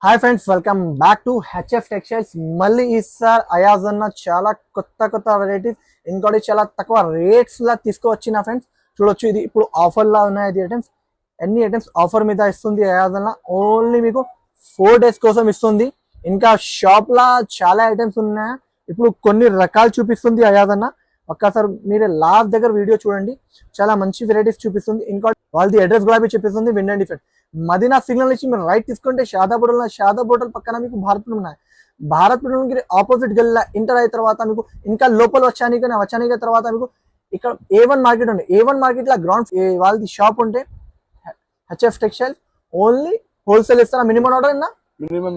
Hi friends, welcome back to HF textiles. మళ్ళీ ఈసారి అయాజ్ అన్న చాలా కొత్త వెరైటీస్ ఇంకోటి చాలా తక్కువ రేట్స్ లా తీసుకువచ్చిన ఫ్రెండ్స్. చూడొచ్చు, ఇది ఇప్పుడు ఆఫర్ లా ఉన్నాయి. ఇది ఐటమ్స్ ఎన్ని ఐటమ్స్ ఆఫర్ మీద ఇస్తుంది అయాజ్ అన్న. ఓన్లీ మీకు 4 days కోసం ఇస్తుంది. ఇంకా షాప్ లా చాలా ఐటమ్స్ ఉన్నాయి. ఇప్పుడు కొన్ని రకాలు చూపిస్తుంది అయాజ్ అన్న. ఒక్కసారి మీరు లాస్ట్ దగ్గర వీడియో చూడండి, చాలా మంచి వెరైటీస్ చూపిస్తుంది. ఇంకా వాళ్ళది అడ్రస్ కూడా చూపిస్తుంది, వినండి ఫ్రెండ్స్. మదీనా సిగ్నల్ ఇచ్చి మీరు రైట్ తీసుకుంటే షాదాబ్ హోటల్ పక్కన మీకు భారత్ ఉన్నాయి. భారత్ ఆపోజిట్ గల్లా ఎంటర్ అయిన తర్వాత మీకు ఇంకా లోపల వచ్చానికి తర్వాత మీకు ఇక్కడ A1 మార్కెట్ ఉంది. A1 మార్కెట్ లా గ్రౌండ్ వాళ్ళది షాప్ ఉంటే హెచ్ఎఫ్ టెక్స్టైల్ ఓన్లీ హోల్సేల్ ఇస్తారా? Minimum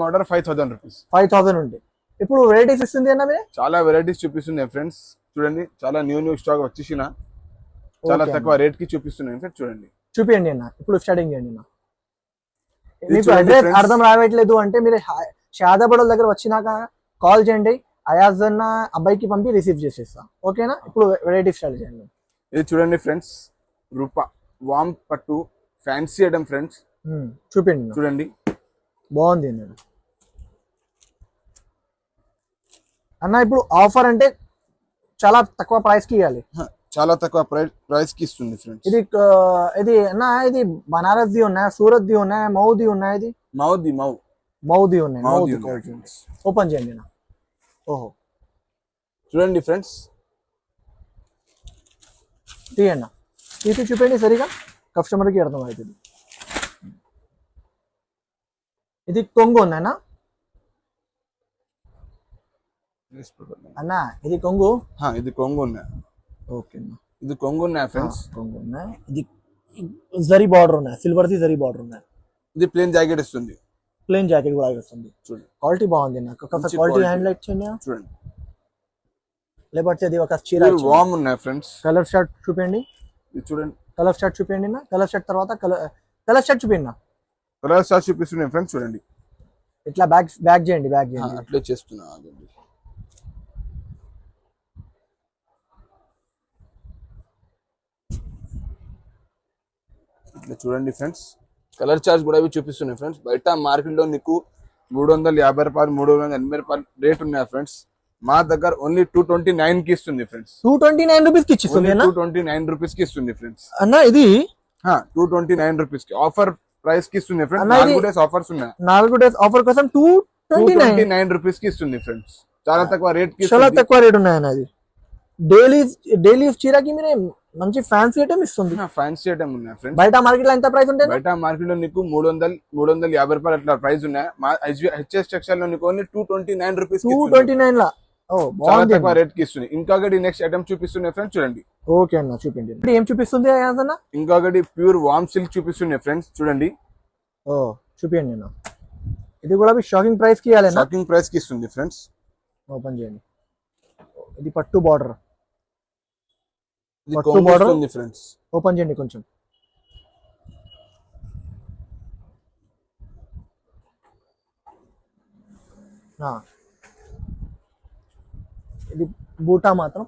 order 5,000 rupees. 5,000 ఉంది. ఇప్పుడు వెరైటీస్ ఇస్తుంది అన్న మీరు, చాలా వెరైటీస్ చూపిస్తున్నాయి ఫ్రెండ్స్. చూడండి, చాలా న్యూ స్టాక్ వచ్చేసిన చాలా తక్కువ రేట్ కి చూపిస్తున్నాయి ఫ్రెండ్స్. చూపియండి అన్న. ఇప్పుడు స్టార్టింగ్ చేయండి అన్న. మీకు అడ్రస్ అర్థం రావట్లేదు అంటే మీరు షాదాబ్ హోటల్ దగ్గర వచ్చినాక కాల్ చేయండి. అయాజ్ అన్న అబ్బాయికి పంపి రిసీవ్ చేసేస్తా, ఓకేనా? ఇప్పుడు వెరైటీ స్టార్ట్ చేయండి. ఇది చూడండి ఫ్రెండ్స్, రూపా వామ్ పట్టు ఫ్యాన్సీ ఐటమ్ ఫ్రెండ్స్. చూపిండి, చూడండి బాగుంది అన్న. ఇప్పుడు ఆఫర్ అంటే చాలా తక్కువ ప్రైస్ కి ఇవ్వాలి, చాలా తక్కువ ప్రైస్ కి ఇస్తుంది ఫ్రెండ్స్. ఇది అన్న, ఇది బనారస్ ది ఉన్నాయి, సూరత్ ది ఉన్నాయి, మౌది ఉన్నాయి. ఇది మౌది ఉన్నాయి. ఓపెన్ చేయండి అన్న. ఓహో, చూడండి ఫ్రెండ్స్, తీయండి, తీసి చూపండి సరిగా, కస్టమర్ కి అర్థం అవుతుంది. ఇది కొంగు ఉన్నాయన్నా అన్న? ఇది కొంగు ఉన్నాయి. ఓకే అన్న, ఇది కొంగు ఉన్నాయి ఫ్రెండ్స్. కొంగు ఉన్నాయి. ఇది జరీ బార్డర్ ఉన్నాయి, సిల్వర్ ది జరీ బార్డర్ ఉన్నాయి. ఇది ప్లేన్ జాకెట్ ఇస్తుంది. ప్లేన్ జాకెట్ కూడా వస్తుంది. చూడండి, క్వాలిటీ బాగుంది నాకు. ఒకసారి క్వాలిటీ హ్యాండ్ లైట్ చేయండి. చూడండి, లేకపోతే అది ఒక చీర వామ్ ఉన్నాయి ఫ్రెండ్స్. కలర్ షర్ట్ చూపించండి. ఇది చూడండి, కలర్ షర్ట్ చూపించండి నా. కలర్ షర్ట్ తర్వాత కలర్ షర్ట్ చూపించండి నా. కలర్ షర్ట్ చూపిస్తున్నాయి ఫ్రెండ్స్. చూడండి, ఇట్లా బ్యాక్ చేయండి. అట్లే చేస్తున్నా. ఇట్లా చూడండి ఫ్రెండ్స్, కలర్ చార్ట్ కూడా ఇవి చూపిస్తున్నాయి ఫ్రెండ్స్. బయట మార్కెట్ లో నీకు 350 రూపాయలు 380 రూపాయలు రేట్ ఉన్నాయి ఫ్రెండ్స్. మా దగ్గర ఓన్లీ 229 కి ఇస్తుంది ఫ్రెండ్స్. 229 రూపీస్ కి ఇస్తుంది. 229 రూపీస్ కి ఇస్తుంది ఫ్రెండ్స్ అన్న. ఇది 229 రూపీస్ కి ఆఫర్ ప్రైస్ కి ఇస్తుంది ఫ్రెండ్స్. 4 డేస్ ఆఫర్స్ ఉన్నాయి. 4 డేస్ ఆఫర్ కోసం 229 రూపీస్ కి ఇస్తుంది ఫ్రెండ్స్. చాలా తక్కువ రేట్ కి, చాలా తక్కువ రేట్ ఉన్నాయి అన్న. అది డైలీ చీరకి మీరు మంచి ఫ్యాన్సీ ఐటమ్ ఇస్తుంది. ఫ్యాన్సీ ఐటమ్ ఉన్నాయి ఫ్రెండ్స్. బయట మార్కెట్ లో ఎంత ప్రైస్ ఉంటుంది? బయట మార్కెట్ లో నీకు 350 రూపాయలు అట్లా ప్రైస్ ఉన్నాయి. మా హెచ్ఎస్ టెక్స్టైల్ లో నీకు ఓన్లీ 229 రూపీస్. 229 లా చాలా తక్కువ రేట్ కి ఇస్తుంది. ఇంకొకటి నెక్స్ట్ ఐటమ్ చూపిస్తున్నాయి ఫ్రెండ్స్. చూడండి, ఓకే అన్న, చూపించండి. ఏం చూపిస్తుంది అన్న? ఇంకొకటి ప్యూర్ వామ్ సిల్క్ చూపిస్తున్నాయి ఫ్రెండ్స్. చూడండి, చూపించండి అన్న. ఇది కూడా షాకింగ్ ప్రైస్ కి ఇవ్వాలి. షాకింగ్ ప్రైస్ కి ఇస్తుంది ఫ్రెండ్స్. ఓపెన్ చేయండి. ఇది పట్టు బార్డర్. పట్టు బార్డర్ ఉంది ఫ్రెండ్స్. ఓపెన్ చేయండి కొంచెం. ఇది బూటా మాత్రం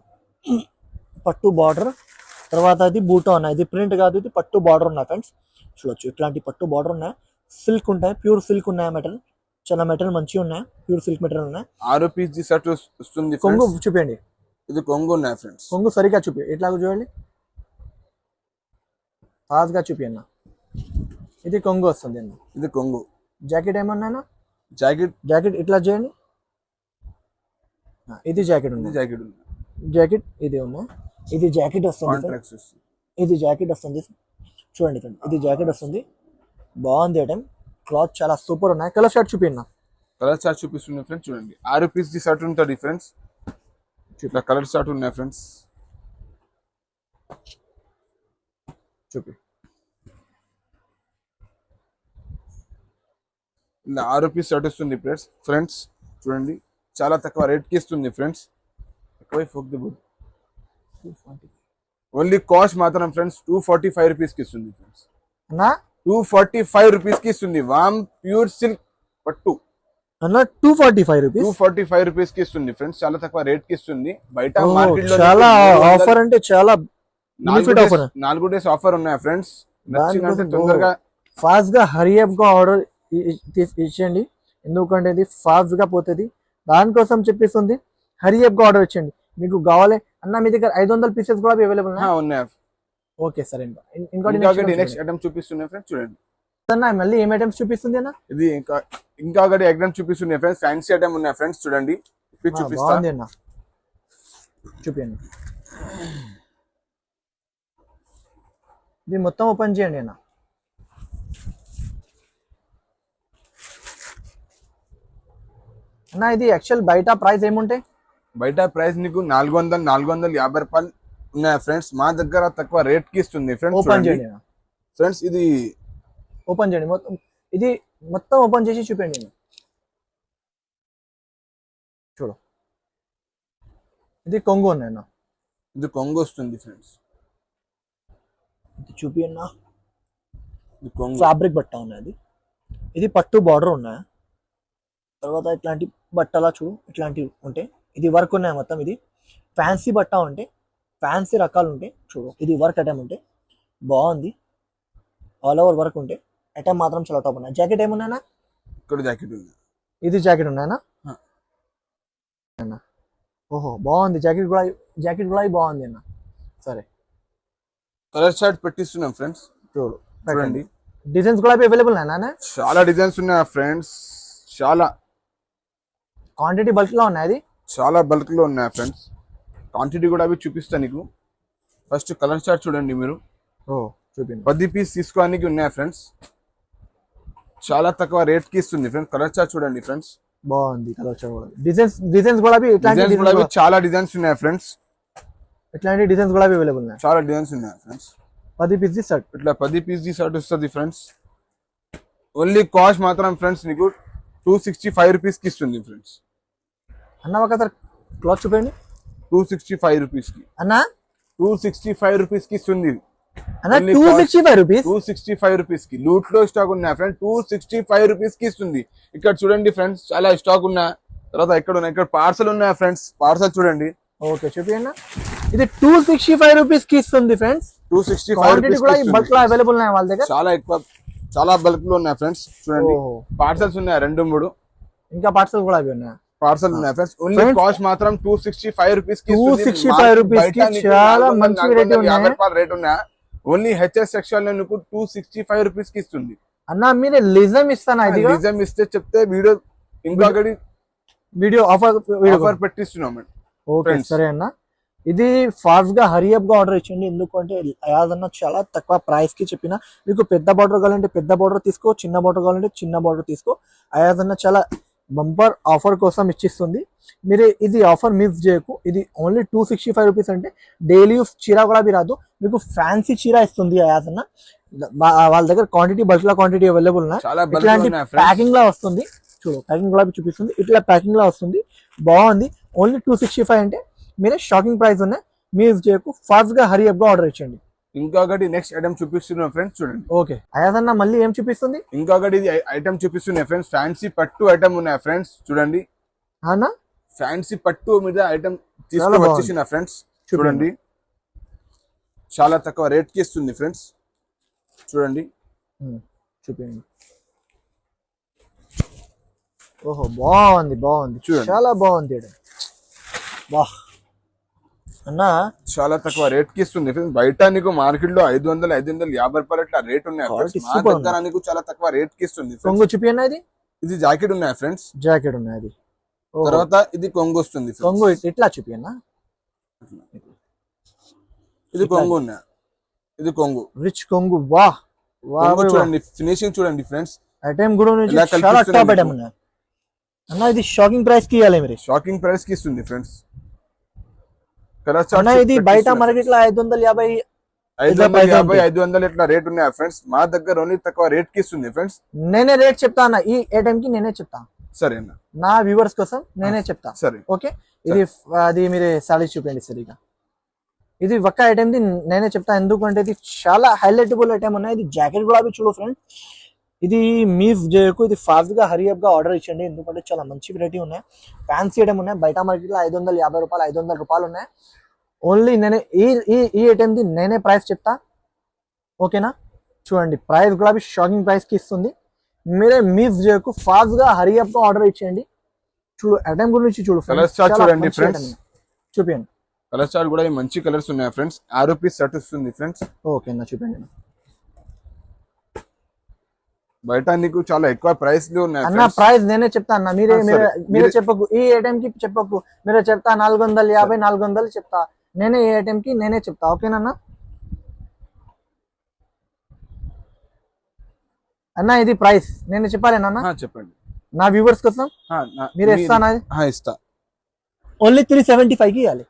పట్టు బార్డర్. తర్వాత ఇది బూటా ఉన్నాయి. ఇది ప్రింట్ కాదు, ఇది పట్టు బార్డర్ ఉన్నాయి ఫ్రెండ్స్. చూడొచ్చు, ఇట్లాంటి పట్టు బార్డర్ ఉన్నాయి. సిల్క్ ఉంటాయి, ప్యూర్ సిల్క్ ఉన్నాయి. మెటల్ చాలా మెటల్ మంచిగా ఉన్నాయి. ప్యూర్ సిల్క్ మెటీరియల్ ఉన్నాయి. 6 పీస్ షర్ట్ వస్తుంది. కొంగు చూపించండి. ఇది కొంగు ఉన్నాయి ఫ్రెండ్స్. కొంగు సరిగా చూపి, ఇట్లా చూడండి, ఫాస్ట్ గా చూపి అన్న. ఇది కొంగు వస్తుంది అన్న. ఇది కొంగు. జాకెట్ ఏమన్నా? జాకెట్ ఇట్లా చేయండి. ఇది జాకెట్ ఉంది. జాకెట్ ఇది ఉన్నాయి. ఇది జాకెట్ వస్తుంది. ఇది జాకెట్ వస్తుంది. చూడండి ఫ్రెండ్, ఇది జాకెట్ వస్తుంది. బాగుంది ఐటమ్. క్లాత్ చాలా సూపర్ ఉన్నాయి. కలర్ షర్ట్ చూపిన్నా. కలర్ షర్ట్ చూపిస్తుంది ఫ్రెండ్స్. చూడండి, 6 పీస్ ది షర్ట్ ఉంటుంది ఫ్రెండ్స్. ఇట్లా కలర్ షర్ట్ ఉన్నాయి ఫ్రెండ్స్. చూపి, ఇలా 6 పీస్ షర్ట్ వస్తుంది ఫ్రెండ్స్. చూడండి, చాలా తక్కువ రేట్ కి ఇస్తుంది ఫ్రెండ్స్. ఓన్లీ కాస్ట్ మాత్రం ఫ్రెండ్స్ 245 రూపీస్ కి ఇస్తుంది ఫ్రెండ్స్. 245 రూపీస్ కి ఇస్తుంది. వామ్ ప్యూర్ సిల్క్ పట్టు అన్న. 245 రూపీస్ కి ఇస్తుంది ఫ్రెండ్స్. చాలా తక్కువ రేట్ కి ఇస్తుంది. బయట మార్కెట్ లో చాలా ఆఫర్ అంటే చాలా 4 డేస్ ఆఫర్ ఉన్నాయి ఫ్రెండ్స్. నచ్చినంత తొందరగా ఫాస్ట్ గా హరియప్ గా ఆర్డర్ ఇచ్చేయండి. ఎందుకంటే ఇది ఫాస్ట్ గా పోతుంది. దానికోసం చెప్పిస్తుంది హరియప్ గా ఆర్డర్ ఇచ్చండి. మీకు కావాలి అన్న మీ దగ్గర 500 పీసెస్ కూడా అవైలబుల్ ఉన్నాయి. ఓకే సరే, ఇంకొకటి నెక్స్ట్ ఐటమ్ చూపిస్తున్నాయి ఫ్రెండ్స్ చూడండి. అన్న మళ్ళీ ఏం ఐటమ్స్ చూపిస్తుంది అన్న? ఇది ఇంకా ఒకటి ఐటమ్ చూపిస్తున్నాయి ఫ్రెండ్స్, ఫ్యాన్సీ ఐటమ్ ఉన్నాయి ఫ్రెండ్స్ చూడండి. చూపిస్తా అన్న, చూపించండి. ఇది మొత్తం ఓపెన్ చేయండి అన్న. అన్న ఇది యాక్చువల్ బయట ప్రైస్ ఏముంటాయి? బయట ప్రైస్ నీకు 450 రూపాయలు ఉన్నాయి ఫ్రెండ్స్. మా దగ్గర తక్కువ రేట్ కి ఇస్తుంది ఫ్రెండ్స్. ఓపెన్ చేయండి ఫ్రెండ్స్, ఇది ఓపెన్ చేయండి మొత్తం. ఇది మొత్తం ఓపెన్ చేసి చూపండి. చూడు, ఇది కొంగు ఉన్నాయన్న. ఇది కొంగు వస్తుంది ఫ్రెండ్స్. ఇది చూపియన్నా, ఇది కొంగు ఫ్యాబ్రిక్ బట్ట ఉన్నది. ఇది పట్టు బార్డర్ ఉన్నాయి. తర్వాత ఇట్లాంటి బట్టలా చూడు, ఇట్లాంటివి ఉంటాయి. ఇది వర్క్ ఉన్నాయి మొత్తం. ఇది ఫ్యాన్సీ బట్ట ఉంటే, ఫ్యాన్సీ రకాలు ఉంటాయి చూడు. ఇది వర్క్ ఐటమ్ ఉంటే బాగుంది, ఆల్ ఓవర్ వర్క్ ఉంటే ఐటమ్ మాత్రం చాలా టాప్ ఉన్నాయి. జాకెట్ ఏమున్నాయన్నా? ఇక్కడ జాకెట్ ఉంది. ఇది జాకెట్ ఉన్నాయన్నా? ఓహో బాగుంది, జాకెట్ కూడా బాగుంది అన్న. సరే, కలర్ చార్ట్ పెట్టిస్తున్నాం ఫ్రెండ్స్. చూడండి, డిజైన్స్ కూడా అవైలబుల్ అయినా? చాలా డిజైన్స్ ఉన్నాయి ఫ్రెండ్స్, చాలా క్వాంటిటీ బల్క్ లో ఉన్నాయి. చాలా బల్క్ లో ఉన్నాయి ఫ్రెండ్స్. క్వాంటిటీ కూడా అవి చూపిస్తా నీకు. ఫస్ట్ కలర్ చార్ట్ చూడండి మీరు. చూపించండి. 10 పీస్ తీసుకోవడానికి ఉన్నాయి ఫ్రెండ్స్. చాలా తక్కువ రేట్ కి ఇస్తుంది ఫ్రెండ్స్. కలర్ చార్ట్ చూడండి ఫ్రెండ్స్, బాగుంది. కలర్ చార్ట్ కూడా డిజైన్స్ కూడా చాలా డిజైన్స్ ఉన్నాయి ఫ్రెండ్స్. ఇట్లాంటి డిజైన్స్ కూడా అవైలబుల్ ఉన్నాయి. చాలా డిజైన్స్ ఉన్నాయి ఫ్రెండ్స్. 10 పీస్ షర్ట్, ఇట్లా 10 పీస్ షర్ట్ వస్తుంది ఫ్రెండ్స్. ఓన్లీ కాస్ట్ మాత్రం ఫ్రెండ్స్ నీకు 265 రూపీస్ కి ఇస్తుంది ఫ్రెండ్స్. అన్న ఒకసారి క్లాత్ చూపండి. 265 రూపీస్ కి అన్న, 265 రూపీస్ కి ఇస్తుంది. 265 రూపీస్ కి లూట్ లో స్టాక్ ఉన్నాయి ఫ్రెండ్స్. 265 రూపీస్ కి ఇస్తుంది. ఇక్కడ చూడండి ఫ్రెండ్స్, చాలా స్టాక్ ఉన్నాయి. తర్వాత ఇక్కడ పార్సల్ ఉన్నాయి ఫ్రెండ్స్. పార్సల్ చూడండి. ఓకే చూపియండి. ఇది 265 రూపీస్ కి ఇస్తుంది ఫ్రెండ్స్. 265 రూపీస్ కూడా బల్క్ లో అవైలబుల్ ఉన్నాయి వాళ్ళ దగ్గర. చాలా ఎక్కువ, చాలా బల్క్ లో ఉన్నాయి ఫ్రెండ్స్. చూడండి, పార్సల్స్ ఉన్నాయి 2-3. ఇంకా పార్సల్ కూడా అవి ఉన్నాయి. పార్సల్ ఉన్నాయి ఫ్రెండ్స్. ఓన్లీ కాస్ట్ మాత్రం 265 రూపీస్ కి 265 రూపీస్ కి చాలా మంచి రేట్ ఉన్నాయి. ఓన్లీ హెచ్ఎస్ సెక్షన్ లో నీకు 265 రూపీస్ కి ఇస్తుంది. అన్న మీరు లిజం ఇస్తానా? లిజం ఇస్తే చెప్తే వీడియో ఆఫర్ పెట్టిస్తున్నాం. ఓకే సరే అన్న, ఇది ఫాస్ట్ గా హరియప్ గా ఆర్డర్ ఇచ్చండి. ఎందుకంటే అయాజ్ అన్న చాలా తక్కువ ప్రైస్ కి చెప్పిన. మీకు పెద్ద బార్డర్ కావాలంటే పెద్ద బార్డర్ తీసుకో, చిన్న బార్డర్ కావాలంటే చిన్న బార్డర్ తీసుకో. అయాజ్ అన్న చాలా బంపర్ ఆఫర్ కోసం ఇచ్చిస్తుంది. మీరు ఇది ఆఫర్ మిస్ చేయకు. ఇది ఓన్లీ 265 రూపీస్ అంటే డైలీ యూస్ చీర కూడా రాదు, మీకు ఫ్యాన్సీ చీర ఇస్తుంది అయాజ్ అన్న. వాళ్ళ దగ్గర క్వాంటిటీ బల్క్ లా క్వాంటిటీ అవైలబుల్ ఉన్నాయి. ఇట్లాంటి ప్యాకింగ్ లా వస్తుంది చూడు, ప్యాకింగ్ కూడా చూపిస్తుంది. ఇట్లా ప్యాకింగ్ లా వస్తుంది, బాగుంది. ఓన్లీ 265 అంటే మీరే షాకింగ్ ప్రైస్ ఉన్నాయి. మిస్ చేయకు, ఫాస్ట్ గా హరియప్ గా ఆర్డర్ ఇచ్చండి. ఇంకొకటి నెక్స్ట్ ఐటమ్ చూపిస్తున్నాం ఫ్రెండ్స్ చూడండి. ఓకే అయాజ్ అన్న మళ్ళీ ఏం చూపిస్తుంది? ఇంకొకటి ఇది ఐటమ్ చూపిస్తున్నాయి ఫ్రెండ్స్. ఫ్యాన్సీ పట్టు ఐటమ్ ఉన్నాయి ఫ్రెండ్స్ చూడండి. అన్న ఫ్యాన్సీ పట్టు మీద ఐటమ్ తీసుకొచ్చేసిన ఫ్రెండ్స్ చూడండి. చాలా తక్కువ రేట్ కి ఇస్తుంది ఫ్రెండ్స్. చూడండి, చూపించండి. ఓహో బాగుంది, చూడండి, చాలా బాగుంది. అన్న చాలా తక్కువ రేట్ కి ఇస్తుంది ఫ్రెండ్స్. బయట నీకు మార్కెట్ లో 500-550 రూపాయలు అట్లా రేట్ ఉన్నాయి. మా దగ్గర నీకు చాలా తక్కువ రేట్ కి ఇస్తుంది. కొంగు చూపియన్నా. ఇది జాకెట్ ఉన్నాయి ఫ్రెండ్స్. జాకెట్ ఉన్నాయి. తర్వాత ఇది కొంగు వస్తుంది. కొంగు ఇట్లా చూపియన్నా. ఇది కొంగు ఉన్నాయి. ఇది కొంగు, రిచ్ కొంగు. వాహ్ చూడండి, ఫినిషింగ్ చూడండి ఫ్రెండ్స్. ఐటమ్ కూడా చాలా టాప్ ఐటమ్ ఉన్నాయి అన్న. ఇది షాకింగ్ ప్రైస్ కి ఇవ్వాలి మీరు. షాకింగ్ ప్రైస్ కి ఇస్తుంది ఫ్రెండ్స్. ఇది బయట మార్కెట్ లో 550 500 ఇట్లా రేట్ ఉన్నాయి ఫ్రెండ్స్. మా దగ్గర ఓన్లీ తక్కువ రేట్ కి ఇస్తుంది ఫ్రెండ్స్. నేనే రేట్ చెప్తా అన్న. ఈ ఐటమ్ కి నేనే చెప్తా. సరే అన్న, నా వ్యూవర్స్ కోసం నేనే చెప్తా. సరే ఓకే, ఇది అది మీరు సాలరీ చూపండి సరిగా. ఇది ఒక్క ఐటమ్ ది నేనే చెప్తా, ఎందుకంటే ఇది చాలా హైలైటబుల్ ఐటమ్ ఉన్నాయి. ఇది జాకెట్ కూడా చూడు ఫ్రెండ్స్. ఇది మిస్ చేయకు. ఇది ఫాస్ట్ గా హరియప్ గా ఆర్డర్ ఇచ్చండి, ఎందుకంటే చాలా మంచి వెరైటీ ఉన్నాయి. ఫ్యాన్సీ ఐటమ్ ఉన్నాయి. బయట మార్కెట్ లో 550 రూపాయలు 500 రూపాయలు ఉన్నాయి. ఓన్లీ నేనే ఈ ఐటమ్ ది నేనే ప్రైస్ చెప్తా. ఓకేనా, చూడండి ప్రైస్ కూడా షాకింగ్ ప్రైస్ కి ఇస్తుంది. మీరే మిస్ చేయకు, ఫాస్ట్ గా హరీ అప్ గా ఆర్డర్ ఇచ్చేయండి. చూడు ఐటమ్ గురించి చూడు కలర్ చార్ట్ చూడండి ఫ్రెండ్స్, చూపించండి. కలర్ చార్ట్ కూడా మంచి కలర్స్ ఉన్నాయి ఫ్రెండ్స్. 6 రూపీస్ షర్ట్ వస్తుంది ఫ్రెండ్స్. ఓకే అన్న చూపించండి. బయట నీకు చాలా ఎక్కువ ప్రైస్ ఉన్నాయి అన్న, ప్రైస్ నేనే చెప్తా అన్న, మీరే చెప్పకు. ఈ ఐటమ్ కి చెప్పకు, మీరే చెప్తా 450 400 చెప్తా. నేనే ఈ ఐటమ్ కి నేనే చెప్తా. ఓకేనా అన్న, ఇది ప్రైస్ నేను చెప్పాలేనా? చెప్పండి నా వ్యూవర్స్ కోసం. మీరు ఇస్తానా? ఇస్తా. ఓన్లీ 375 కి ఇవ్వాలి.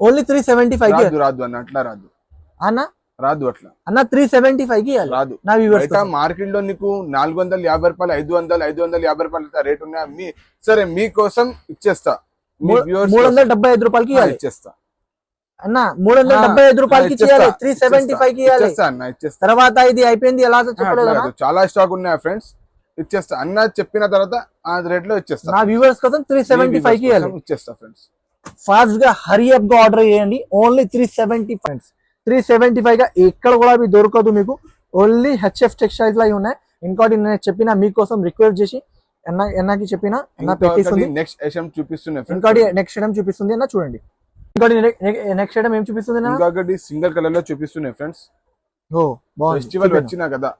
ఓన్లీ 375 కి రాదు అన్న, అట్లా రాదు అన్న, రాదు అట్లా అన్న. 375 కి ఇవ్వాలి రాదు. నా వ్యూవర్స్. మార్కెట్ లో నీకు 450 రూపాయలు, 550 రూపాయలు రేట్ ఉన్నాయి. సరే మీకోసం ఇచ్చేస్తా. 375 రూపాయలకి ఇవ్వాలి. ఇచ్చేస్తా అన్న. 375 రూపాయలకి ఇవ్వాలి. 375 కి ఇవ్వాలి. తర్వాత ఇది అయిపోయింది ఎలా చెప్పలేదు. చాలా స్టాక్ ఉన్నాయి ఫ్రెండ్స్, ఇచ్చేస్తా అన్న. చెప్పిన తర్వాత ఆ రేట్ లో ఇచ్చేస్తా. నా వ్యూవర్స్ కోసం 375 కి ఇవ్వాలి. ఇచ్చేస్తా ఫ్రెండ్స్. ఫాస్ట్ గా హరీ అప్ గా ఆర్డర్ చేయండి. Only 370 friends. 375 గా ఎక్కడ కూడా అవి దొరకదు మీకు. ఓన్లీ హెచ్ఎఫ్ టెక్స్టైల్స్ లో ఉన్నాయి. ఇంకోటి నేను చెప్పిన మీకోసం రిక్వెస్ట్ చేసి ఎన్నకి చెప్పిన పెట్టిస్తుంది. నెక్స్ట్ ఐటమ్ చూపిస్తున్నా. ఇంకోటి నెక్స్ట్ ఐటమ్ చూపిస్తుంది అన్న, చూడండి. ఇంకోటి నెక్స్ట్ ఐటమ్ ఏం చూపిస్తుంది? ఇంకొకటి సింగిల్ కలర్ లో చూపిస్తున్నాయి ఫ్రెండ్స్. ఓ బాగుంది. ఫెస్టివల్ వచ్చినా కదా,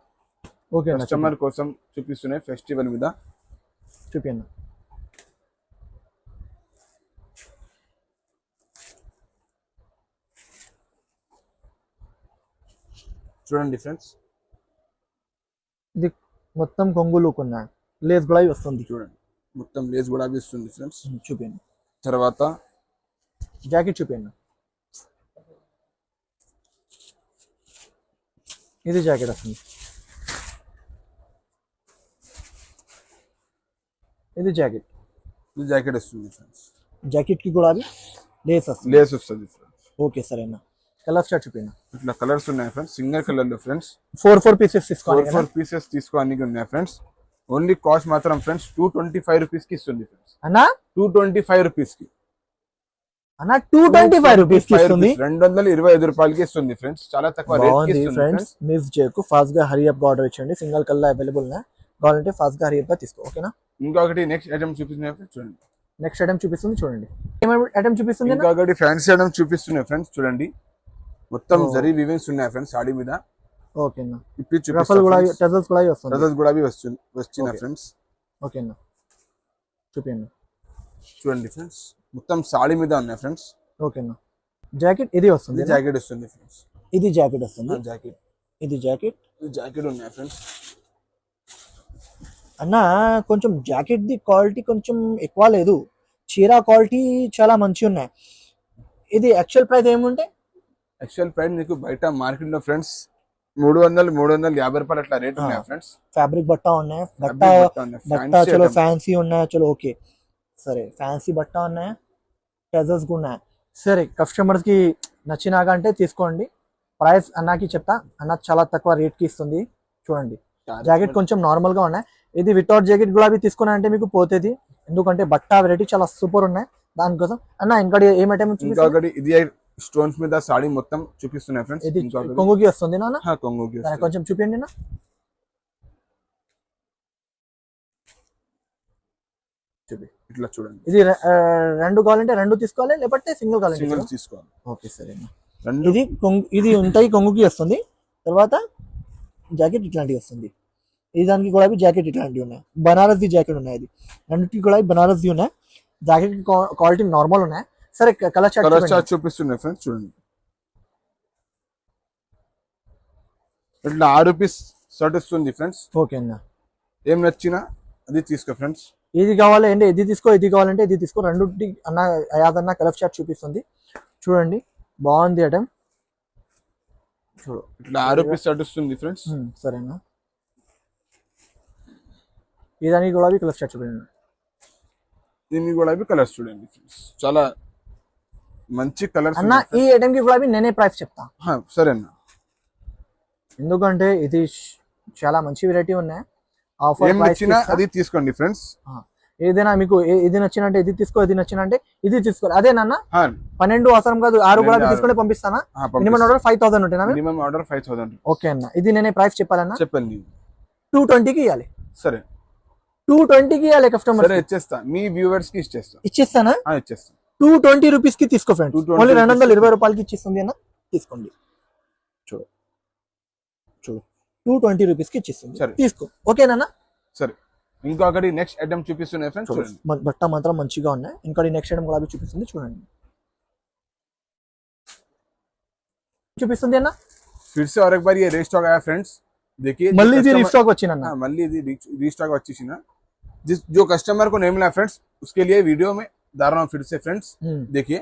ఓకే కస్టమర్ కోసం చూపిస్తున్నాయి. ఫెస్టివల్ మీద చూపియండి. చూడండి ఫ్రెండ్స్, ఇది మొత్తం కొంగు లుక్ ఉన్నాయి. లేస్ కూడా వస్తుంది. చూడండి మొత్తం లేస్ కూడా వస్తుంది ఫ్రెండ్స్. చూపించండి. తర్వాత జాకెట్ చూపించండి. ఇది జాకెట్ వస్తుంది. ఇది జాకెట్ వస్తుంది ఫ్రెండ్స్. జాకెట్ కి కూడా లేస్ వస్తుంది ఫ్రెండ్స్. ఓకే సరేనా. కలర్ స్టార్ట్ చూపించండి. ఇట్లా కలర్స్ ఉన్నాయి ఫ్రెండ్స్, సింగిల్ కలర్ లో ఫ్రెండ్స్. 4 పీసెస్ తీసుకోవాలి. 4 పీసెస్ తీసుకోవడానికి ఉన్నాయి ఫ్రెండ్స్. ఓన్లీ కాస్ట్ మాత్రం ఫ్రెండ్స్ 225 రూపీస్ కి ఇస్తుంది ఫ్రెండ్స్. అన్నా 225 రూపీస్ కి. అన్నా 225 రూపీస్ కి ఇస్తుంది. 225 రూపాయలకి ఇస్తుంది ఫ్రెండ్స్. చాలా తక్కువ రేట్ కి ఇస్తుంది ఫ్రెండ్స్. మిస్ చేయకు, ఫాస్ట్ గా హరీ అప్ గా ఆర్డర్ ఇచ్చండి. సింగిల్ కలర్ అవైలబుల్ ఉన్నాయి. కావాలంటే ఫాస్ట్ గా హరీ అప్ గా తీసుకో. ఓకేనా. ఇంకొకటి నెక్స్ట్ ఐటమ్ చూపిస్తున్నాయి ఫ్రెండ్స్, చూడండి. నెక్స్ట్ ఐటమ్ చూపిస్తుంది, చూడండి. ఏమేమి ఐటమ్ చూపిస్తుంది? ఇంకొకటి ఫ్యాన్సీ ఐటమ్ చూపిస్తున్నాయి ఫ్రెండ్స్, చూడండి. మొత్తం జరీ వీవింగ్స్ ఉన్నాయి ఫ్రెండ్స్ సాడీ మీద. ఓకేనా. రఫల్ కూడా టజల్స్ కూడా వస్తుంది. టజల్స్ కూడా వస్తున్నాయి ఫ్రెండ్స్. ఓకేనా చూపించండి. చూడండి ఫ్రెండ్స్, మొత్తం సాడీ మీద ఉన్నాయి ఫ్రెండ్స్. ఓకేనా. జాకెట్ ఇది వస్తుంది. జాకెట్ వస్తుంది ఫ్రెండ్స్. ఇది జాకెట్ వస్తుంది. జాకెట్ ఇది జాకెట్ ఉన్నాయి ఫ్రెండ్స్. అన్న కొంచెం జాకెట్ ది క్వాలిటీ కొంచెం ఎక్కువ లేదు. చీర క్వాలిటీ చాలా మంచి ఉన్నాయి. ఇది యాక్చువల్ ప్రైస్ ఏముంటే? యాక్చువల్ ప్రైస్ నీకు బయట మార్కెట్ లో ఫ్రెండ్స్ 350 రూపాయలు అట్లా రేట్ ఉన్నాయి ఫ్రెండ్స్. ఫ్యాబ్రిక్ బట్ట ఉన్నాయి. బట్ట చలో ఫ్యాన్సీ ఉన్నాయి. చలో ఓకే సరే, ఫ్యాన్సీ బట్ట ఉన్నాయి. టజల్స్ కూడా ఉన్నాయి. సరే, కస్టమర్స్ కి నచ్చినాక అంటే తీసుకోండి. ప్రైస్ అన్నకి చెప్తా. అన్న చాలా తక్కువ రేట్ కి ఇస్తుంది. చూడండి, జాకెట్ కొంచెం నార్మల్ గా ఉన్నాయి. ఇది వితౌట్ జాకెట్ కూడా తీసుకున్నా అంటే మీకు పోతుంది. ఎందుకంటే బట్ట వెరైటీ చాలా సూపర్ ఉన్నాయి. దానికోసం అన్న ఇంకోటి ఏమైతే ఇది స్టోన్స్ మీద సాడీ మొత్తం చూపిస్తున్నాయి ఫ్రెండ్స్. ఇది కొంగుకి వస్తుంది నా కొంగుకి కొంచెం చూపించండి నా. ఇట్లా చూడండి. ఇది రెండు కావాలంటే రెండు తీసుకోవాలి, లేకపోతే సింగిల్ కావాలంటే తీసుకోవాలి. ఓకే సరే. ఇది ఉంటాయి, కొంగుకి వస్తుంది. తర్వాత జాకెట్ ఇట్లాంటివి వస్తుంది. ఇది దానికి కూడా జాకెట్ ఇట్లాంటివి ఉన్నాయి. బనారస్ ది జాకెట్ ఉన్నాయి. ఇది రెండింటికి కూడా బనారస్ ది ఉన్నాయి. జాకెట్ క్వాలిటీ నార్మల్ ఉన్నాయి. సరే, కలర్ చార్ట్ చూపిస్తున్నాయి ఫ్రెండ్స్, చూడండి. ఇట్లా 6 రూపీస్ షర్ట్ వస్తుంది ఫ్రెండ్స్. ఓకే అన్న. ఏం నచ్చినా అది తీసుకో ఫ్రెండ్స్. ఇది కావాలి అంటే ఇది తీసుకో, ఇది కావాలంటే ఇది తీసుకో. రెండుటి అన్న యాదన్న కలర్ చార్ట్ చూపిస్తుంది. చూడండి, బాగుంది ఐటమ్. చూడు, ఇట్లా 6 రూపీస్ షర్ట్ వస్తుంది ఫ్రెండ్స్. సరేనా. ఇదానికి గులాబీ కలర్ చార్ట్ చూడండి. దీనికి గులాబీ కలర్స్ చూడండి ఫ్రెండ్స్, చాలా మంచి కలర్స్ అన్న. ఈ ఐటమ్ కి గులాబీ నేనే ప్రైస్ చెప్తా. సరే అన్న, ఎందుకంటే ఇది చాలా మంచి వెరైటీ ఉన్నాయి. ఆఫర్ నచ్చినా అది తీసుకోండి ఫ్రెండ్స్. ఏదైనా మీకు ఇది నచ్చినంటే ఇది తీసుకో, ఇది నచ్చినంటే ఇది తీసుకోవాలి. అదేనన్నా 12 అవసరం కాదు, 6 గులాబీ తీసుకుంటే పంపిస్తానా? మినిమం ఆర్డర్ 5000 ఉంటాయి. Minimum order 5000. ఓకే అన్న. ఇది నేనే ప్రైస్ చెప్పాలన్నా. చెప్పండి. 220కి ఇవ్వాలి, సరే 220కి ఇవ్వాలి కస్టమర్. సరే ఇచ్చేస్తా, మీ వ్యూవర్స్ కి ఇచ్చేస్తా. ఇచ్చేస్తానా? ఇచ్చేస్తా. 220 రూపీస్ కి తీసుకో ఫ్రెండ్స్. 220 ఓన్లీ 220 రూపాయలకి ఇచ్చిస్తుంది అన్న, తీసుకోండి. చూడు చూడు 220 రూపీస్ కి ఇచ్చిస్తుంది, సరే. తీసుకో. ఓకేనా? సరే ఇంకొకటి నెక్స్ట్ ఐటమ్ చూపిస్తున్నాయి ఫ్రెండ్స్, చూడండి. బట్ట మాత్రం మంచిగా ఉన్నాయి. ఇంకా నెక్స్ట్ ఐటమ్ గులాబీ చూపిస్తుంది, చూడండి. చూపిస్తుంది అన్న. फिर से और एक बार ये रीस्टॉक आया फ्रेंड्स, देखिए మళ్ళీ ఇది రీస్టాక్ వచ్చిందన్న. మళ్ళీ ఇది రీस्टॉक వచ్చేసి ना, जिस जो कस्टमर को नहीं मिला फ्रेंड्स उसके लिए वीडियो में डाल रहा हूं फिर से फ्रेंड्स, देखिए.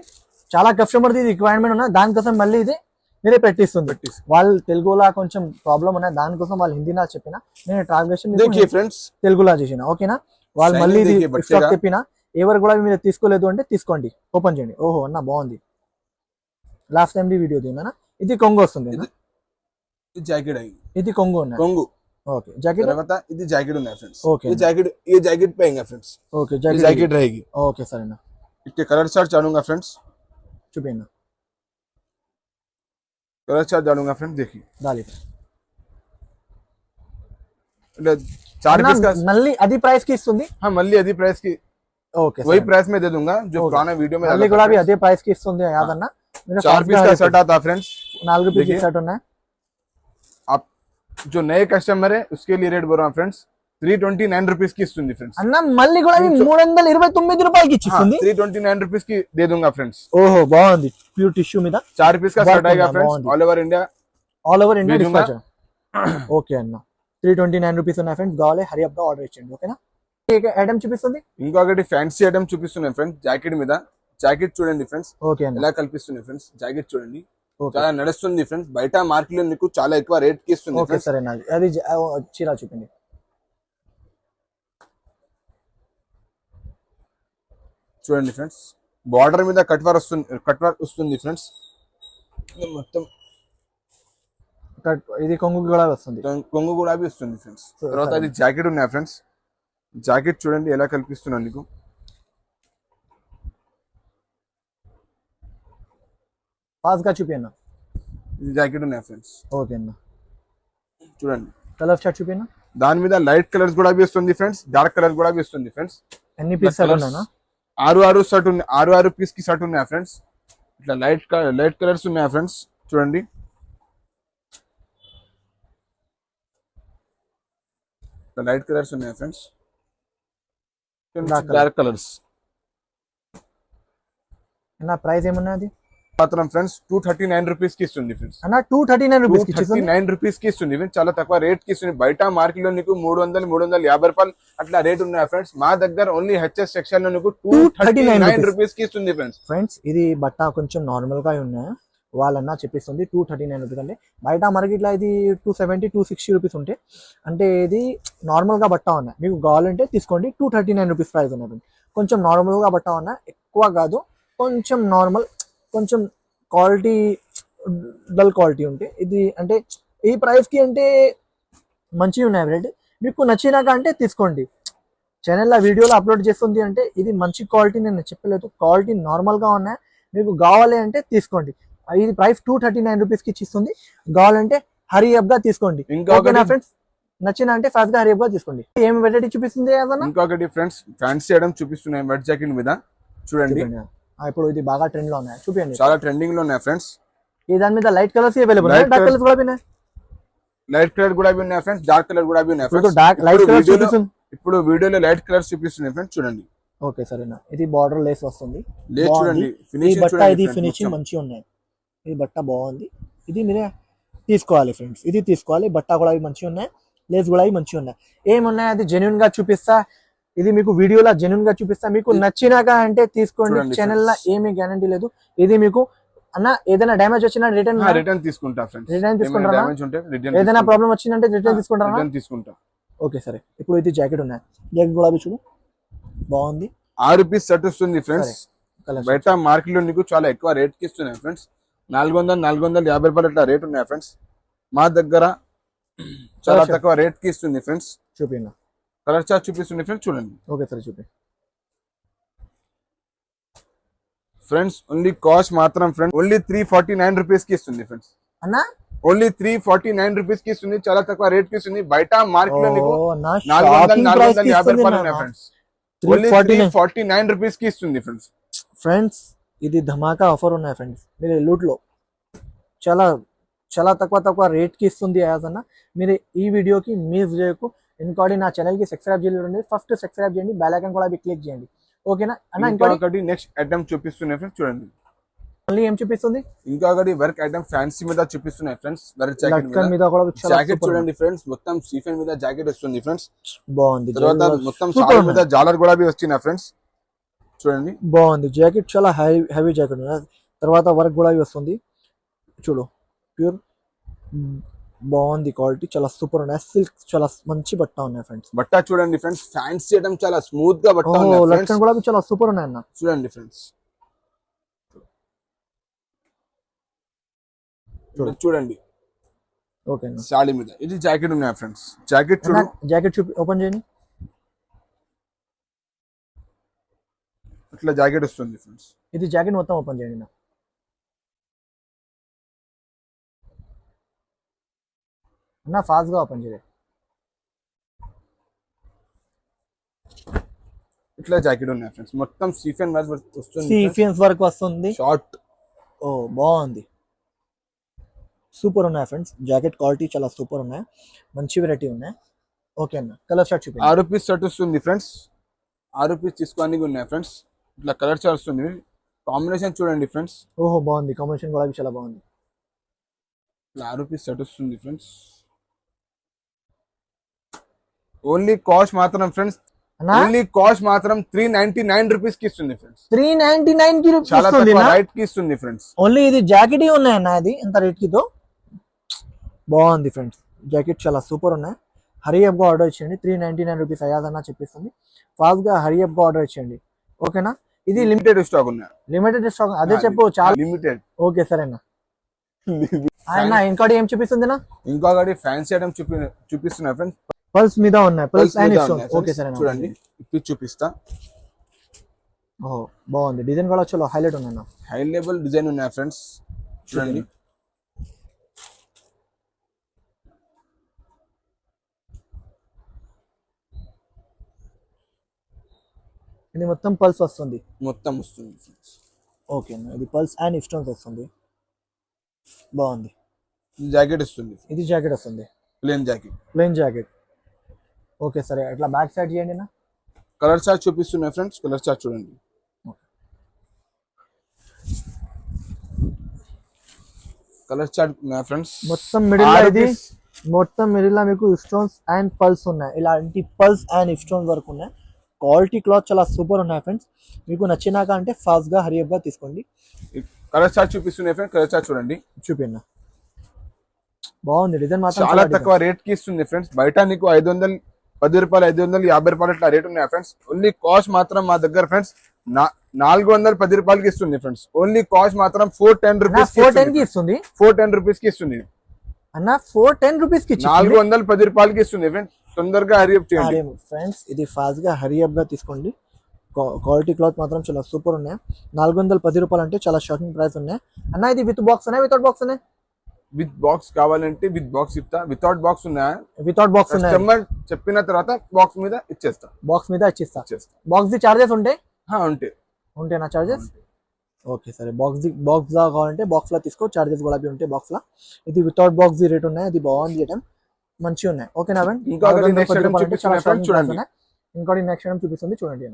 చాలా కస్టమర్ ది రిక్వైర్మెంట్ ఉన్నా, దానికోసం మళ్ళీ ఇది మీరే పెట్టిస్తుంది. వాళ్ళు తెలుగులా కొంచెం ప్రాబ్లం ఉన్నాయి, దానికోసం వాళ్ళు హిందీలా చెప్పిన, నేను ట్రాన్స్లేషన్ देखिए फ्रेंड्स తెలుగులా చేసిన. ఓకేనా? వాళ్ళు మళ్ళీ ఇది స్టాక్ చెప్పిన, ఎవరు కూడా మీరు తీసుకోలేదు అంటే తీసుకోండి, ఓపెన్ చేయండి. ఓహో అన్న బాగుంది, లాస్ట్ టైం ది వీడియో దినా. ఇది కొంగు వస్తుంది, జాకెట్ అయ్యి ఇది కొంగు ఉన్నాయి. కొంగు ఓకే. జాకెట్ తర్వాత ఇది జాకెట్ ఉన్నాయి ఫ్రెండ్స్. ఓకే. ये जैकेट पहनेंगे फ्रेंड्स. ఓకే. जैकेट रहेगी. ఓకే సరేనా. इसके कलर चार्ट डालूंगा फ्रेंड्स, చూపినా कलर चार्ट डालूंगा फ्रेंड्स, देखिए. దాలి 4 पीस का మళ్ళీ అది ప్రైస్ కి ఇస్తుంది. हाँ మళ్ళీ అది ప్రైస్ की ఓకే वही प्राइस में दे दूंगा जो पुराना वीडियो में మళ్ళీ కూడా అదే ప్రైస్ కి ఇస్తుంది యాదన్న. 4 पीस का सेट आता फ्रेंड्स, 4 పీస్ సెట్ ఉన్నాయి. आप जो नए कस्टमर है उसके लिए रेट बोल रहा हूँ फ्रेंड्स, 329 रुपीस की इస్తుంది फ्रेंड्स. అన్న మళ్ళీ కూడా 329 రూపాయలకి ఇచ్చిస్తుంది. 329 रुपीस की दे दूंगा फ्रेंड्स. ఓహో బాగుంది, ప్యూర్ టిష్యూ మీద 4 पीस का सेट आएगा friends, all over India dispatch. Okay అన్న, 329 రూపీస్ ఉన్నాయి ఫ్రెండ్స్. కావాలి హరి అప్ గా ఆర్డర్ ఇచ్చేయండి. ఓకేనా? ఐటమ్ చూపిస్తుంది. ఇంకొకటి ఫ్యాన్సీ ఐటమ్ చూపిస్తున్నాయి ఫ్రెండ్స్, జాకెట్ మీద. జాకెట్ చూడండి ఫ్రెండ్స్ ఓకే అన్న. ఎలా కల్పిస్తున్నాయి ఫ్రెండ్స్, జాకెట్ చూడండి చాలా నడుస్తుంది ఫ్రెండ్స్. బయట మార్కెట్ లో మీకు చాలా ఎక్కువ రేట్ కి ఇస్తుంది. ఓకే సరేనా. అది చీర చూపిండి. చూడండి ఫ్రెండ్స్, బార్డర్ మీద కట్ వర్క్ వస్తుంది ఫ్రెండ్స్ మొత్తం. ఇది కొంగు కూడా వస్తుంది, కొంగు కూడా వస్తుంది ఫ్రెండ్స్. తర్వాత అది జాకెట్ ఉన్నాయి ఫ్రెండ్స్, జాకెట్ చూడండి ఎలా కల్పిస్తున్నాను నీకు. ఫాస్ట్ గా చూపియన్నా. ఇది జాకెట్ ఉన్నాయి ఫ్రెండ్స్. ఓకే అన్న. చూడండి కలర్ చార్ట్ చూపియన్నా. దాని మీద లైట్ కలర్స్ కూడా వస్తుంది ఫ్రెండ్స్, డార్క్ కలర్ కూడా వస్తుంది ఫ్రెండ్స్. ఎన్ని పీస్ ఉన్నాయన్నా? 6 షర్ట్ ఉన్నాయి, 6 పీస్ కి షర్ట్ ఉన్నాయా ఫ్రెండ్స్. ఇట్లా లైట్ కలర్స్ ఉన్నాయా ఫ్రెండ్స్, చూడండి. లైట్ కలర్స్ ఉన్నాయా ఫ్రెండ్స్, డార్క్ కలర్స్. అన్న ప్రైస్ ఏమన్నా అది మాత్రం ఫ్రెండ్స్ 239 రూపీస్ కి ఇస్తుంది ఫ్రెండ్స్. అన్న 239 రూపీస్ కి ఇస్తుంది. 239 రూపీస్ కి ఇస్తుంది ఫ్రెండ్స్, చాలా తక్కువ రేట్ కి ఇస్తుంది. బయట మార్కెట్ లో నీకు 300-350 రూపాయలు అట్లా రేట్ ఉన్నాయి ఫ్రెండ్స్. మా దగ్గర ఓన్లీ హెచ్ఎస్ సెక్షన్ లో నీకు 239 రూపీస్ కి ఇస్తుంది ఫ్రెండ్స్. ఫ్రెండ్స్ ఇది బట్ట కొంచెం నార్మల్ గా ఉన్నాయి, వాళ్ళన్నా చెప్పిస్తుంది 239 రూపీస్. అంటే బయట మార్కెట్ లో ఇది 270-260 రూపీస్ ఉంటే, అంటే ఇది నార్మల్ గా బట్ట ఉన్నాయి. మీకు కావాలంటే తీసుకోండి. 239 రూపీస్ ప్రైస్ ఉన్నది. కొంచెం నార్మల్ గా బట్ట ఉన్నాయి, ఎక్కువ కాదు, కొంచెం నార్మల్, కొంచెం క్వాలిటీ డల్ క్వాలిటీ ఉంటే ఇది అంటే ఈ ప్రైస్ కి అంటే మంచిగా ఉన్నాయి రేట్. మీకు నచ్చినాక అంటే తీసుకోండి. ఛానల్లో వీడియోలో అప్లోడ్ చేస్తుంది అంటే ఇది మంచి క్వాలిటీ నేను చెప్పలేదు, క్వాలిటీ నార్మల్ గా ఉన్నాయి. మీకు కావాలి అంటే తీసుకోండి. ఇది ప్రైస్ 239 రూపీస్ కి ఇస్తుంది. కావాలంటే హరి అప్ గా తీసుకోండి. ఓకేనా ఫ్రెండ్స్? నచ్చిన అంటే ఫాస్ట్ గా హరి అప్ గా తీసుకోండి. ఏం వెరైటీ చూపిస్తుంది ఇంకొకటి ఫ్రెండ్స్, ఫ్యాన్సీ ఐటమ్ చూపిస్తున్నాయి వెట్ జాకెట్ మీద. చూడండి ఇప్పుడు ఇది బాగా ట్రెండ్ లో ఉన్నాయి, చూపించండి. చాలా ట్రెండింగ్ లో ఉన్నాయి ఫ్రెండ్స్. ఈ దాని మీద light colours available, dark colours కూడా ఉన్నాయి. లైట్ కలర్ కూడా ఉన్నాయి ఫ్రెండ్స్, డార్క్ కలర్ కూడా ఉన్నాయి ఫ్రెండ్స్. ఇప్పుడు వీడియోలో లైట్ కలర్స్ చూపిస్తున్నాయి ఫ్రెండ్స్, చూడండి. ఓకే సరేనా. ఇది బార్డర్ లేస్ వస్తుంది. లేస్ చూడండి, ఫినిషింగ్ బట్ట ఇది ఫినిషింగ్ మంచిగా ఉన్నాయి. ఈ బట్ట బాగుంది, ఇది మీరే తీసుకోవాలి ఫ్రెండ్స్. ఇది తీసుకోవాలి. బట్ట కూడా మంచిగా ఉన్నాయి, లేస్ కూడా మంచిగా ఉన్నాయి. ఏమున్నాయి అది జెన్యున్ గా చూపిస్తా. ఇది మీకు వీడియోలో జెన్యున్ గా చూపిస్తా. మీకు నచ్చినాక అంటే తీసుకోండి. ఛానల్ లో ఏమీ గ్యారంటీ లేదు. ఇది మీకు అన్న ఏదైనా డ్యామేజ్ వచ్చినా రిటర్న్ తీసుకుంటా ఫ్రెండ్స్. రిటర్న్ తీసుకుంటారా? ఏదైనా ప్రాబ్లం వచ్చిందంటే రిటర్న్ తీసుకుంటారా? ఓకే సరే. ఇప్పుడు ఇది జాకెట్ ఉన్నాయి, జాకెట్ కూడా చూడు బాగుంది. 6 పీస్ సెట్ వస్తుంది ఫ్రెండ్స్. బయట మార్కెట్ లో నీకు చాలా ఎక్కువ రేట్ కి ఇస్తున్నాయి ఫ్రెండ్స్. 400-450 రూపాయలు అట్లా రేట్ ఉన్నాయి ఫ్రెండ్స్. మా దగ్గర చాలా తక్కువ రేట్ కి ఇస్తుంది ఫ్రెండ్స్. చూపినా కలర్ చార్ట్ చూపిస్తుంది ఫ్రెండ్స్, చూడండి. ఓకే సరే చూపి ఫ్రెండ్స్. ఓన్లీ కాస్ట్ మాత్రం ఫ్రెండ్స్ ఓన్లీ 349 రూపీస్ కి ఇస్తుంది ఫ్రెండ్స్. అన్న ఓన్లీ 349 రూపీస్ కి ఇస్తుంది, చాలా తక్కువ రేట్ కి ఇస్తుంది. బయట మార్కెట్ లో నీకు నా 400 షాకింగ్ ప్రైస్ 450 రూపాయలు ఉన్నాయి ఫ్రెండ్స్. ఓన్లీ 349 రూపీస్ కి ఇస్తుంది ఫ్రెండ్స్. ఫ్రెండ్స్ ఇది ధమాకా ఆఫర్ ఉన్నాయి ఫ్రెండ్స్. మీరు లూట్ లో చాలా చాలా తక్కువ రేట్ కి ఇస్తుంది అయాజ్ అన్న. మీరు ఈ వీడియోకి మిస్ చేయకు. ఇంకోటి నా ఛానల్ కి సబ్స్క్రైబ్ చేయండి, ఫస్ట్ సబ్స్క్రైబ్ చేయండి, బెల్ ఐకాన్ కూడా క్లిక్ చేయండి, ఓకేనా అన్న. ఇంకొకటి నెక్స్ట్ ఐటమ్ చూపిస్తున్నాయి ఫ్రెండ్స్, చూడండి. మళ్ళీ ఏం చూపిస్తుంది? ఇంకొకటి వర్క్ ఐటమ్ ఫ్యాన్సీ మీద చూపిస్తున్నాయి ఫ్రెండ్స్. వర్క్ జాకెట్ జాకెట్ చూడండి ఫ్రెండ్స్, మొత్తం సీఫెన్ మీద జాకెట్ వస్తుంది ఫ్రెండ్స్. బాగుంది. తర్వాత మొత్తం సారీ మీద జాలర్ కూడా వస్తున్నాయి ఫ్రెండ్స్, చూడండి. బాగుంది జాకెట్, చాలా హెవీ జాకెట్. తర్వాత వర్క్ కూడా వస్తుంది చూడు, ప్యూర్. బాగుంది క్వాలిటీ, చాలా సూపర్ ఉన్నాయి. సిల్క్ చాలా మంచి బట్ట ఉన్నాయి ఫ్రెండ్స్. బట్ట చూడండి ఫ్రెండ్స్, ఫ్యాన్సీ ఐటమ్ చాలా స్మూత్ గా బట్ట ఉన్నాయి ఫ్రెండ్స్. కూడా చాలా సూపర్ ఉన్నాయి అన్న, చూడండి ఫ్రెండ్స్. చూడండి ఓకే సాడీ మీద ఇది జాకెట్ ఉన్నాయి ఫ్రెండ్స్. జాకెట్ చూడు, జాకెట్ చూపి ఓపెన్ చేయండి. ఇట్లా జాకెట్ వస్తుంది ఫ్రెండ్స్. ఇది జాకెట్ మొత్తం ఓపెన్ చేయండి నా ఫాస్ట్ గా ఓపెన్ చేయండి. ఇట్లా జాకెట్ ఉన్నాయి ఫ్రెండ్స్, మొత్తం సీఫెన్ వర్క్ వస్తుంది. సీఫెన్స్ వర్క్ వస్తుంది, షార్ట్. ఓ బాగుంది, సూపర్ ఉన్నాయి ఫ్రెండ్స్. జాకెట్ క్వాలిటీ చాలా సూపర్ ఉన్నాయి, మంచి వెరైటీ ఉన్నాయి. ఓకే అన్న, కలర్ షర్ట్ చూపి. 6 రూపీస్ షర్ట్ వస్తుంది ఫ్రెండ్స్, 6 రూపీస్ తీసుకోవడానికి ఉన్నాయి ఫ్రెండ్స్. ఇట్లా కలర్ షర్ట్ వస్తుంది, కాంబినేషన్ చూడండి ఫ్రెండ్స్. ఓహో బాగుంది, కాంబినేషన్ కూడా చాలా బాగుంది. ఇట్లా 6 రూపీస్ షర్ట్ వస్తుంది ఫ్రెండ్స్. ఓన్లీ కాస్ట్ మాత్రం ఫ్రెండ్స్, ఓన్లీ కాస్ట్ మాత్రం 399 రూపీస్ కి ఇస్తుంది ఫ్రెండ్స్. 399 కి చాలా తక్కువ రేట్ కి ఇస్తుంది ఫ్రెండ్స్. ఓన్లీ ఇది జాకెట్ ఉన్నాయన్న, అది ఎంత రేట్ కి తో బాగుంది ఫ్రెండ్స్. జాకెట్ చాలా సూపర్ ఉన్నాయి. హరియప్ గా ఆర్డర్ ఇచ్చేయండి. 399 రూపీస్ అయ్యాదన్నా చెప్పిస్తుంది. ఫాస్ట్ గా హరియప్ గా ఆర్డర్ ఇచ్చేయండి, ఓకేనా. ఇది లిమిటెడ్ స్టాక్ ఉన్నాయి, లిమిటెడ్ స్టాక్ అదే చెప్పు, చాలా లిమిటెడ్. ఓకే సరేనా. ఇంకోటి ఏం చూపిస్తుంది? ఇంకొకటి ఫ్యాన్సీ ఐటమ్ చూపిస్తున్నా ఫ్రెండ్స్. పల్స్ మీద ఉన్నాయి, పల్స్ అండ్ స్టోన్స్. ఓకే సరే చూడండి, ఇప్పి చూపిస్తా. ఓహో బాగుంది, డిజైన్ కూడా చాలా హైలైట్ ఉన్నాయి, హై లెవెల్ డిజైన్ ఉన్నాయి ఫ్రెండ్స్. చూడండి ఇది మొత్తం పల్స్ వస్తుంది, మొత్తం వస్తుంది ఫ్రెండ్స్. ఓకే ఇది పల్స్ అండ్ స్టోన్స్ వస్తుంది, బాగుంది. జాకెట్ వస్తుంది, ఇది జాకెట్ వస్తుంది, ప్లెయిన్ జాకెట్. ఓకే సరే, అట్లా బ్యాక్ సైడ్ చేయండి నా. కలర్ చార్ట్ చూపిస్తున్నాయి ఫ్రెండ్స్, కలర్ చార్ట్ చూడండి. కలర్ చార్ట్ ఉన్నాయి ఫ్రెండ్స్. మొత్తం మిడిల్ లో మీకు స్టోన్స్ అండ్ పల్స్ ఉన్నాయి. ఇలాంటి పల్స్ అండ్ స్టోన్స్ వరకు ఉన్నాయి. క్వాలిటీ క్లాత్ చాలా సూపర్ ఉన్నాయి ఫ్రెండ్స్. మీకు నచ్చినాక అంటే ఫాస్ట్ గా హరియప్ గా తీసుకోండి. కలర్ చార్ట్ చూపిస్తున్నాయి ఫ్రెండ్స్, కలర్ చార్ట్ చూడండి. చూపిన్నా, బాగుంది డిజైన్ మాత్రం చాలా తక్కువ రేట్ కి ఇస్తుంది ఫ్రెండ్స్. బయట నీకు 510 రూపాయలు, 550 రూపాయలు ఇట్లా రేట్ ఉన్నాయి ఫ్రెండ్స్. ఓన్లీ కాస్ట్ మాత్రం మా దగ్గర ఫ్రెండ్స్ 410 రూపాయలకి ఇస్తుంది ఫ్రెండ్స్. ఓన్లీ కాస్ట్ మాత్రం 410 రూపీస్, 410 కి ఇస్తుంది, 410 రూపీస్ కి ఇస్తుంది అన్న. 410 రూపీస్ కి 410 రూపాయలకి ఇస్తుంది ఫ్రెండ్స్. తొందరగా హరియప్ చేయండి ఫ్రెండ్స్. ఇది ఫాస్ట్ గా హరియప్ గా తీసుకోండి. క్వాలిటీ క్లాత్ మాత్రం చాలా సూపర్ ఉన్నాయి. 410 రూపాయలు అంటే చాలా షాకింగ్ ప్రైస్ ఉన్నాయి అన్న. ఇది విత్ బాక్స్ ఉన్నాయి, వితౌట్ బాక్స్ ఉన్నాయి? విత్ బాక్స్ కావాలంటే విత్ బాక్స్ ఇస్తా, వితౌట్ బాక్స్ ఉన్నాయా? వితౌట్ బాక్స్ ఉన్నాయి. కస్టమర్ చెప్పిన తర్వాత బాక్స్ మీద ఇచ్చేస్తా, బాక్స్ మీద ఇచ్చేస్తా. బాక్స్ ది చార్జెస్ ఉంటాయి, ఉంటాయి నా చార్జెస్. ఓకే సరే, బాక్స్ దా కావాలంటే బాక్స్ లా తీసుకో, చార్జెస్ కూడా ఉంటాయి బాక్స్ లా. ఇది వితౌట్ బాక్స్ ది రేట్ ఉన్నాయి, అది బాగుంది ఐటమ్, మంచిగా ఉన్నాయి, ఓకేనా ఫ్రెండ్. ఇంకోటి నెక్స్ట్ ఐటమ్ చూపిస్తుంది చూడండి.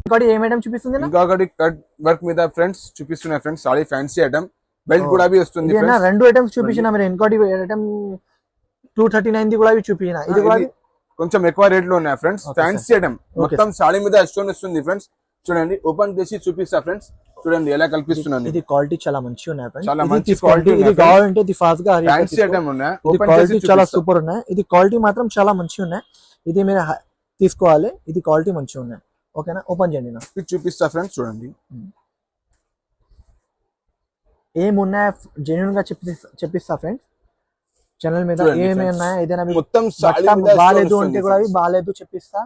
ఇంకోటి ఏం ఐటమ్ చూపిస్తుంది? ఇంకొకటి కట్ వర్క్ మీద ఫ్రెండ్స్ చూపిస్తున్నాయి friends. Sorry fancy item, belt కూడా వస్తుంది. రెండు ఐటమ్స్ చూపించిన మీరు. ఇంకోటి ఐటమ్ 239 ది కూడా చూపించిన, ఇది కూడా కొంచెం ఎక్కువ రేట్ లో ఉన్నాయి ఫ్రెండ్స్. ఫ్యాన్సీ ఐటమ్ మొత్తం సారీ మీద స్టోన్ వస్తుంది ఫ్రెండ్స్. చూడండి, ఓపెన్ చేసి చూపిస్తా ఫ్రెండ్స్. చూడండి ఎలా కల్పిస్తున్నాను. ఇది క్వాలిటీ చాలా మంచిగా ఉన్నాయి ఫ్రెండ్స్, చాలా మంచి క్వాలిటీ. ఇది కావాలంటే ఇది ఫాస్ట్ గా ఫ్యాన్సీ ఐటమ్ ఉన్నాయి, క్వాలిటీ చాలా సూపర్ ఉన్నాయి. ఇది క్వాలిటీ మాత్రం చాలా మంచిగా ఉన్నాయి, ఇది మీరు తీసుకోవాలి. ఇది క్వాలిటీ మంచిగా ఉన్నాయి, ఓకేనా. ఓపెన్ చేయండి నా, చూపిస్తా ఫ్రెండ్స్. చూడండి ఏమున్నాయో జెన్యూన్ గా చెప్పిస్తా ఫ్రెండ్స్. ఛానల్ మీద ఏమి ఉన్నాయో ఏదైనా మొత్తం బాగాలేదు అంటే కూడా బాగాలేదు చూపిస్తా.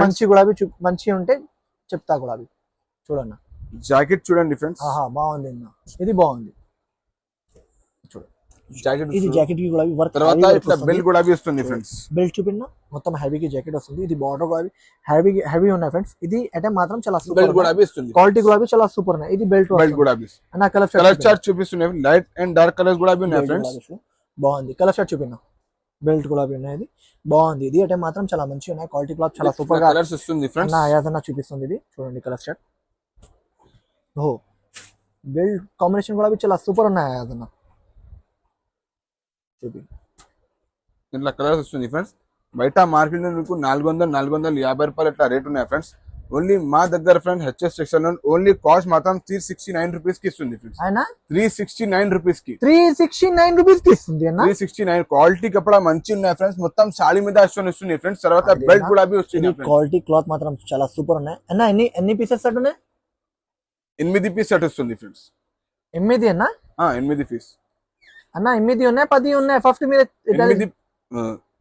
మంచి కూడా మంచి ఉంటే చెప్తా కూడా. చూడండి జాకెట్ చూడండి ఫ్రెండ్స్, బాగుంది, ఇది బాగుంది. జాకెట్ ఇది జాకెట్ కి గులాబీ వర్క్, తర్వాత ఇట్లా బెల్ట్ గులాబీ వస్తుంది ఫ్రెండ్స్. బెల్ట్ చూపిన మొత్తం హెవీకి జాకెట్ వస్తుంది. ఇది బార్డర్ గులాబీ హెవీ ఉన్నాయి ఫ్రెండ్స్. ఇది ఐటమ్ మాత్రం చాలా బెల్ట్ సూపర్ గులాబీ వస్తుంది, క్వాలిటీ గులాబీ చాలా సూపర్ ఉన్నాయి. ఇది బెల్ట్ గులాబీ అన్న కలర్ చార్ట్ చూపిస్తున్నాయి. లైట్ అండ్ డార్క్ కలర్స్ గులాబీ ఉన్నాయి ఫ్రెండ్స్. బాగుంది. కలర్ షర్ట్ చూపిన బెల్ట్ గులాబీ ఉన్నాయి. ఇది బాగుంది. ఇది ఐటమ్ మాత్రం చాలా మంచిగా ఉన్నాయి. క్వాలిటీ క్లాత్ చాలా సూపర్ గా కలర్స్ వస్తుంది ఫ్రెండ్స్. అయాజన్న చూపిస్తుంది. ఇది చూడండి కలర్ షర్ట్. ఓహో బెల్ట్ కాంబినేషన్ గులాబీ చాలా సూపర్ ఉన్నాయి అయాజన్న. చూపి ఇట్లా కలర్స్ వస్తుంది ఫ్రెండ్స్. బయట మార్కెట్ లో మీకు 450 రూపాయలు ఇట్లా రేట్ ఉన్నాయి ఫ్రెండ్స్. ఓన్లీ మా దగ్గర ఫ్రెండ్స్ హెచ్ఎస్ సెక్షన్ లో ఓన్లీ కాస్ట్ మాత్రం 369 రూపీస్ కి ఇస్తుంది ఫ్రెండ్స్. 369 రూపీస్ కి 369 రూపీస్ కి ఇస్తుంది అన్న. 369 క్వాలిటీ కపడా మంచి ఉన్నాయి ఫ్రెండ్స్. మొత్తం సాడీ మీద వస్తుంది ఫ్రెండ్స్. తర్వాత బెల్ట్ కూడా వస్తుంది. క్వాలిటీ క్లాత్ మాత్రం చాలా సూపర్ ఉన్నాయి అన్న. ఎన్ని పీసెస్ సెట్ ఉన్నాయి? 8 పీస్ సెట్ వస్తుంది ఫ్రెండ్స్. 8 అన్న? 8 పీస్ అన్న. 8 ఉన్నాయి, 10 ఉన్నాయి. ఫస్ట్ మీరు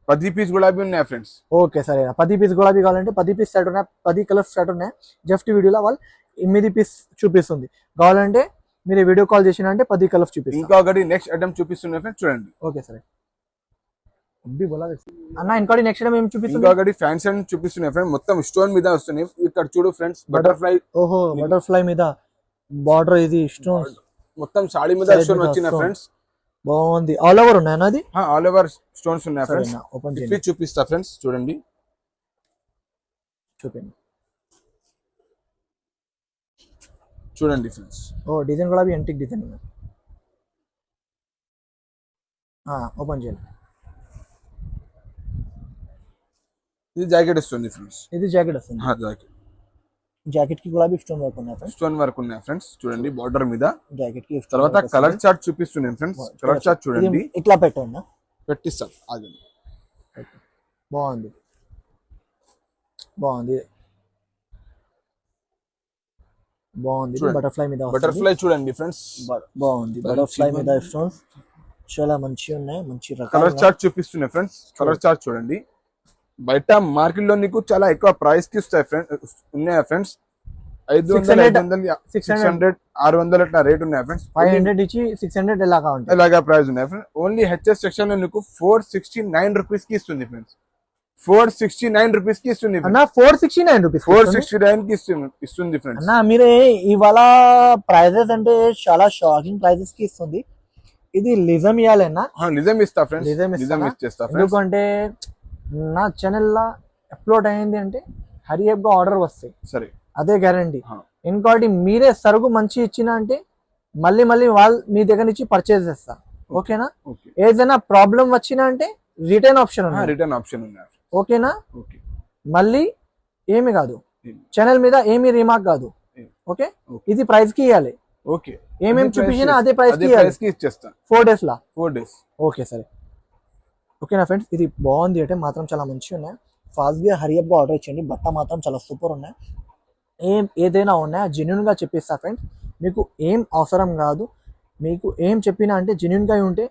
10 పీస్ గులాబీ ఉన్నాయి ఫ్రెండ్స్. ఓకే సరే. 10 పీస్ గులాబీ కావాలంటే 10 పీస్ సెట్ ఉన్నాయి, 10 కలర్స్ సెట్ ఉన్నాయి. జస్ట్ వీడియోలో వాళ్ళు 8 పీస్ చూపిస్తుంది. కావాలంటే మీరు వీడియో కాల్ చేసిన అంటే 10 కలర్స్ చూపిస్తుంది. ఇంకా ఒకటి నెక్స్ట్ ఐటమ్ చూపిస్తున్నాయి ఫ్రెండ్స్, చూడండి. ఓకే సరే అన్న. ఇంకోటి నెక్స్ట్ ఐటమ్ ఏం చూపిస్తుంది? ఇంకా ఒకటి ఫ్యాన్సీ ఐటమ్ చూపిస్తున్నాయి ఫ్రెండ్స్. మొత్తం స్టోన్ మీద వస్తున్నాయి. ఇక్కడ చూడు ఫ్రెండ్స్, బటర్ఫ్లై. ఓహో బటర్ఫ్లై మీద బార్డర్, ఇది స్టోన్స్ మొత్తం సాడీ మీద స్టోన్ వచ్చిన ఫ్రెండ్స్. బాగుంది. ఆల్ ఓవర్ ఉన్నాయి అది? ఆల్ ఓవర్ స్టోన్స్ ఉన్నాయి ఫ్రెండ్స్. ఓపెన్ చేయండి, చూపిస్తా ఫ్రెండ్స్. చూడండి, చూడండి ఫ్రెండ్స్. ఓ డిజైన్ కూడా యాంటిక్ డిజైన్ ఉంది. ఓపెన్ చేయండి. ఇది జాకెట్ వస్తుంది ఫ్రెండ్స్. ఇది జాకెట్ వస్తుంది. జాకెట్ కి గులాబీ స్టోన్ వర్క్ ఉన్నాయి ఫ్రెండ్స్. స్టోన్ వర్క్ ఉన్నాయి ఫ్రెండ్స్. చూడండి బార్డర్ మీద. జాకెట్ కి తర్వాత కలర్ చార్ట్ చూపిస్తున్నాను ఫ్రెండ్స్. కలర్ చార్ట్ చూడండి. ఇట్లా పెట్టండి, పెట్టిస్తాను ఆగండి. బాగుంది. బాగుంది. బటర్ఫ్లై మీద బటర్ఫ్లై చూడండి ఫ్రెండ్స్. బాగుంది. బటర్ఫ్లై మీద స్టోన్స్ చాలా మంచిగా ఉన్నాయి. మంచి కలర్ చార్ట్ చూపిస్తున్నాయి ఫ్రెండ్స్. కలర్ చార్ట్ చూడండి. బయట మార్కెట్ లో నీకు చాలా ఎక్కువ ప్రైస్ కి వస్తాయి ఫ్రెండ్స్. ఉన్నాయా ఫ్రెండ్స్? 500, 600, 600 అట్లా రేట్ ఉన్నాయి ఫ్రెండ్స్. 500 ఇచ్చి 600 ఇలాగా ప్రైస్ ఉన్నాయి ఫ్రెండ్స్. ఓన్లీ హెచ్ఎస్ సెక్షన్ లో నీకు 469 రూపీస్ కి ఇస్తుంది ఫ్రెండ్స్. 469 రూపీస్ కి ఇస్తుంది. 469 రూపీస్ 469 కి ఇస్తుంది ఫ్రెండ్స్. అన్న మీరే ఇవాళ ప్రైజెస్ అంటే చాలా షాకింగ్ ప్రైజెస్ కి ఇస్తుంది. ఇది నిజం ఇవ్వాలన్నా? నిజం ఇస్తా ఫ్రెండ్స్. నిజం ఇచ్చేస్తా ఫ్రెండ్స్. ఎందుకంటే నా ఛానల్ లా అప్లోడ్ అయింది అంటే హరియప్ గా ఆర్డర్ వస్తాయి. సరే, అదే గ్యారంటీ. ఇంకోటి మీరే సరుకు మంచి ఇచ్చిన అంటే మళ్ళీ వాళ్ళు మీ దగ్గర నుంచి పర్చేజ్ చేస్తా. ఓకేనా? ఏదైనా ప్రాబ్లం వచ్చినా అంటే రిటర్న్ ఆప్షన్ ఉంది. ఓకేనా? మళ్ళీ ఏమి కాదు, ఛానల్ మీద ఏమి రిమార్క్ కాదు. ఓకే, ఇది ప్రైస్ కి ఇవ్వాలి. ఓకే, ఏమేమి చూపించినా అదే ప్రైస్ కి ఇచ్చేస్తా 4 days లా. 4 days. ఓకే సరే. ఓకేనా ఫ్రెండ్స్? ఇది బాగుంది అంటే మాత్రం చాలా మంచిగా ఉన్నాయి. ఫాస్ట్గా హరియప్గా ఆర్డర్ ఇచ్చేయండి. బట్ట మాత్రం చాలా సూపర్ ఉన్నాయి. ఏదైనా ఉన్నాయా జెన్యున్ గా చెప్పిస్తా ఫ్రెండ్స్. మీకు ఏం అవసరం కాదు. మీకు ఏం చెప్పినా అంటే జెన్యున్ గా ఉంటే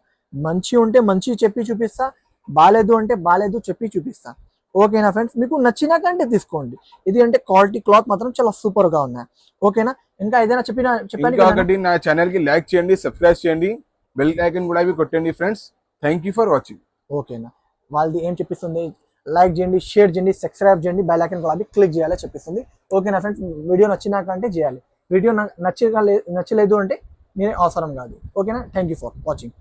మంచి చెప్పి చూపిస్తా. బాలేదు అంటే బాలేదు చెప్పి చూపిస్తా. ఓకేనా ఫ్రెండ్స్? మీకు నచ్చినాకంటే తీసుకోండి. ఇది అంటే క్వాలిటీ క్లాత్ మాత్రం చాలా సూపర్ గా ఉన్నాయి. ఓకేనా? ఇంకా ఏదైనా చెప్పండి. నా ఛానల్ కి లైక్ చేయండి, సబ్స్క్రైబ్ చేయండి, బెల్ ఐకాన్ కూడా కొట్టండి friends. Thank you for watching. ఓకేనా? వాళ్ళది ఏం చెప్పిస్తుంది? లైక్ చేయండి, షేర్ చేయండి, సబ్స్క్రైబ్ చేయండి, బెల్ ఐకాన్ కూడా క్లిక్ చేయాలి చెప్పిస్తుంది. ఓకేనా ఫ్రెండ్స్? వీడియో నచ్చినాకంటే చేయాలి. వీడియో నచ్చలేదు అంటే మీరే అవసరం కాదు. ఓకేనా? Thank you for watching.